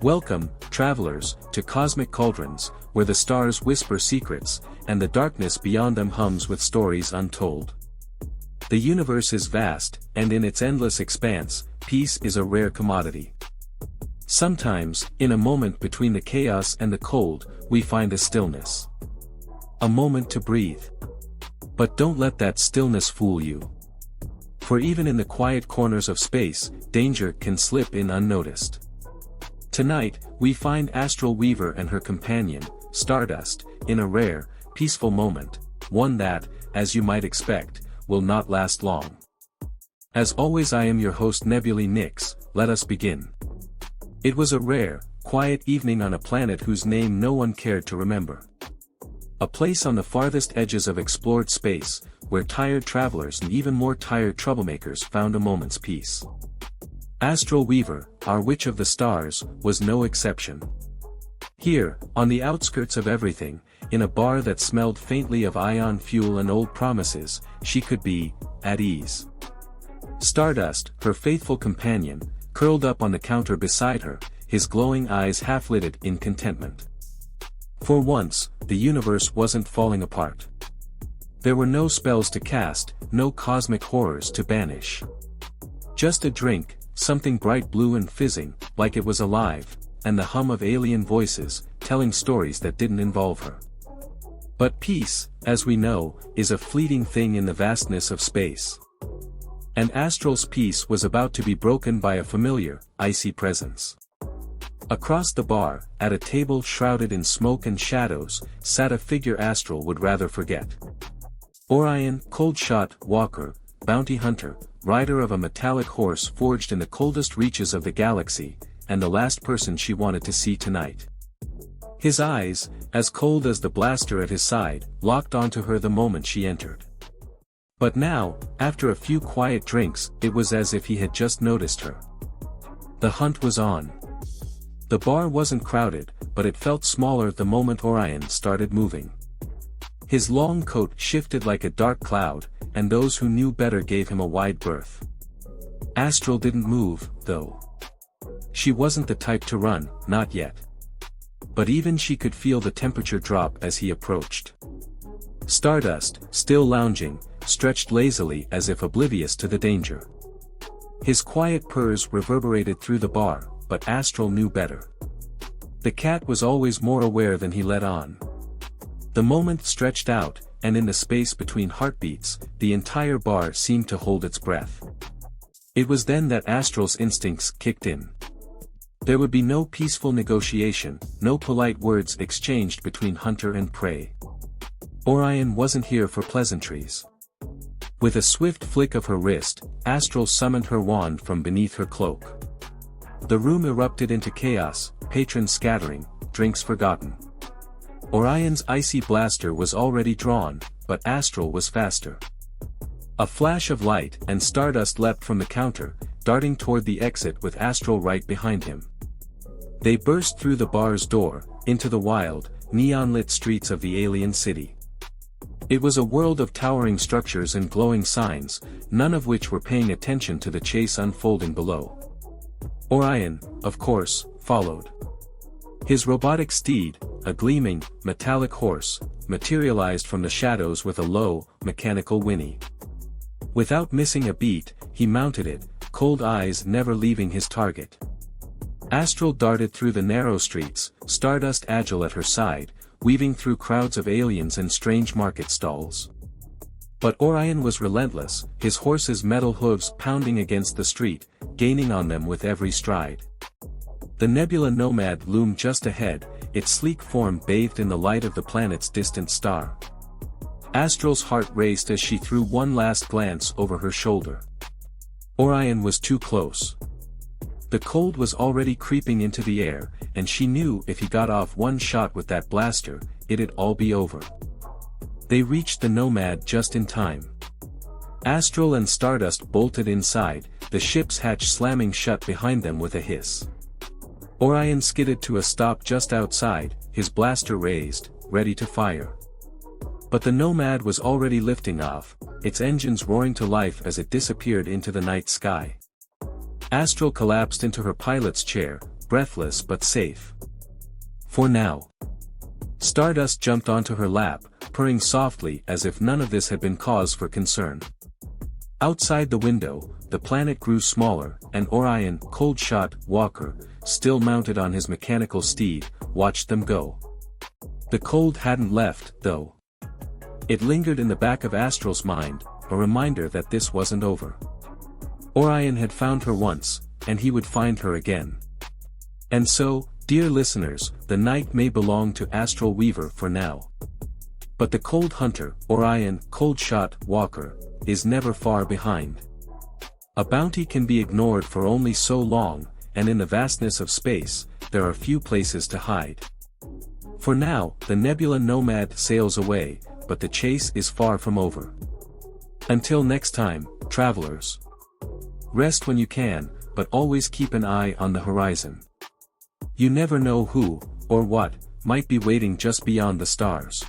Welcome, travelers, to cosmic cauldrons, where the stars whisper secrets, and the darkness beyond them hums with stories untold. The universe is vast, and in its endless expanse, peace is a rare commodity. Sometimes, in a moment between the chaos and the cold, we find a stillness. A moment to breathe. But don't let that stillness fool you. For even in the quiet corners of space, danger can slip in unnoticed. Tonight, we find Astral Weaver and her companion, Stardust, in a rare, peaceful moment, one that, as you might expect, will not last long. As always, I am your host Nebulae Nix. Let us begin. It was a rare, quiet evening on a planet whose name no one cared to remember. A place on the farthest edges of explored space, where tired travelers and even more tired troublemakers found a moment's peace. Astral Weaver, our Witch of the Stars, was no exception. Here, on the outskirts of everything, in a bar that smelled faintly of ion fuel and old promises, she could be at ease. Stardust, her faithful companion, curled up on the counter beside her, his glowing eyes half-lidded in contentment. For once, the universe wasn't falling apart. There were no spells to cast, no cosmic horrors to banish. Just a drink, something bright blue and fizzing, like it was alive, and the hum of alien voices, telling stories that didn't involve her. But peace, as we know, is a fleeting thing in the vastness of space. And Astral's peace was about to be broken by a familiar, icy presence. Across the bar, at a table shrouded in smoke and shadows, sat a figure Astral would rather forget. Orion, cold shot, walker, bounty hunter, rider of a metallic horse forged in the coldest reaches of the galaxy, and the last person she wanted to see tonight. His eyes, as cold as the blaster at his side, locked onto her the moment she entered. But now, after a few quiet drinks, it was as if he had just noticed her. The hunt was on. The bar wasn't crowded, but it felt smaller the moment Orion started moving. His long coat shifted like a dark cloud, and those who knew better gave him a wide berth. Astral didn't move, though. She wasn't the type to run, not yet. But even she could feel the temperature drop as he approached. Stardust, still lounging, stretched lazily as if oblivious to the danger. His quiet purrs reverberated through the bar, but Astral knew better. The cat was always more aware than he let on. The moment stretched out, and in the space between heartbeats, the entire bar seemed to hold its breath. It was then that Astral's instincts kicked in. There would be no peaceful negotiation, no polite words exchanged between hunter and prey. Orion wasn't here for pleasantries. With a swift flick of her wrist, Astral summoned her wand from beneath her cloak. The room erupted into chaos, patrons scattering, drinks forgotten. Orion's icy blaster was already drawn, but Astral was faster. A flash of light and Stardust leapt from the counter, darting toward the exit with Astral right behind him. They burst through the bar's door, into the wild, neon-lit streets of the alien city. It was a world of towering structures and glowing signs, none of which were paying attention to the chase unfolding below. Orion, of course, followed. His robotic steed, a gleaming, metallic horse, materialized from the shadows with a low, mechanical whinny. Without missing a beat, he mounted it, cold eyes never leaving his target. Astral darted through the narrow streets, Stardust agile at her side, weaving through crowds of aliens and strange market stalls. But Orion was relentless, his horse's metal hooves pounding against the street, gaining on them with every stride. The Nebula Nomad loomed just ahead, its sleek form bathed in the light of the planet's distant star. Astral's heart raced as she threw one last glance over her shoulder. Orion was too close. The cold was already creeping into the air, and she knew if he got off one shot with that blaster, it'd all be over. They reached the Nomad just in time. Astral and Stardust bolted inside, the ship's hatch slamming shut behind them with a hiss. Orion skidded to a stop just outside, his blaster raised, ready to fire. But the Nomad was already lifting off, its engines roaring to life as it disappeared into the night sky. Astral collapsed into her pilot's chair, breathless but safe. For now. Stardust jumped onto her lap, purring softly as if none of this had been cause for concern. Outside the window, the planet grew smaller, and Orion, cold-shot Walker, still mounted on his mechanical steed, watched them go. The cold hadn't left, though. It lingered in the back of Astral's mind, a reminder that this wasn't over. Orion had found her once, and he would find her again. And so, dear listeners, the night may belong to Astral Weaver for now. But the Cold Hunter, Orion, Cold-shot Walker, is never far behind. A bounty can be ignored for only so long, and in the vastness of space, there are few places to hide. For now, the Nebula Nomad sails away, but the chase is far from over. Until next time, travelers. Rest when you can, but always keep an eye on the horizon. You never know who, or what, might be waiting just beyond the stars.